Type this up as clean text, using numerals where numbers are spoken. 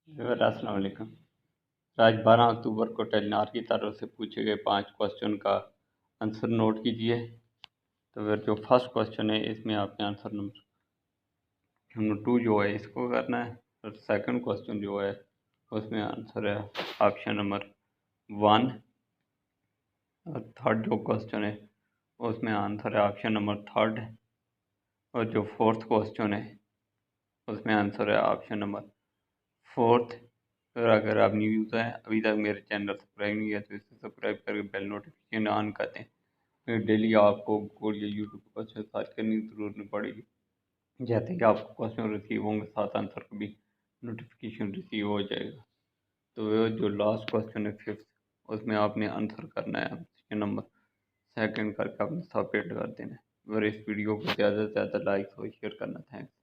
अस्सलाम वालेकुम। आज 12 अक्टूबर को टेलीनार की तरफ से पूछे गए 5 क्वेश्चन का आंसर नोट कीजिए। तो फिर जो फर्स्ट क्वेश्चन है इसमें आपने आंसर नंबर 2 जो है इसको करना है, और सेकंड क्वेश्चन जो है उसमें आंसर है ऑप्शन नंबर 1, और थर्ड जो क्वेश्चन है उसमें आंसर है ऑप्शन नंबर 3, और जो फोर्थ क्वेश्चन है उसमें आंसर है ऑप्शन नंबर 4। और अगर आप न्यू यूज़र हैं, अभी तक मेरे चैनल सब्सक्राइब नहीं किया तो इसे सब्सक्राइब करके बेल नोटिफिकेशन ऑन कर दें। फिर डेली आपको गूगल या यूट्यूब पर क्वेश्चन सर्च करने की ज़रूरत नहीं पड़ेगी। जैसे कि आपको क्वेश्चन रिसीव होंगे साथ आंसर का भी नोटिफिकेशन रिसीव हो जाएगा। तो वो जो लास्ट क्वेश्चन है 5th, उसमें आपने आंसर करना है ऑप्शन नंबर 2 करके आपने सबमिट कर देना है। और इस वीडियो को ज़्यादा से ज़्यादा लाइक और शेयर करना। थैंक्स।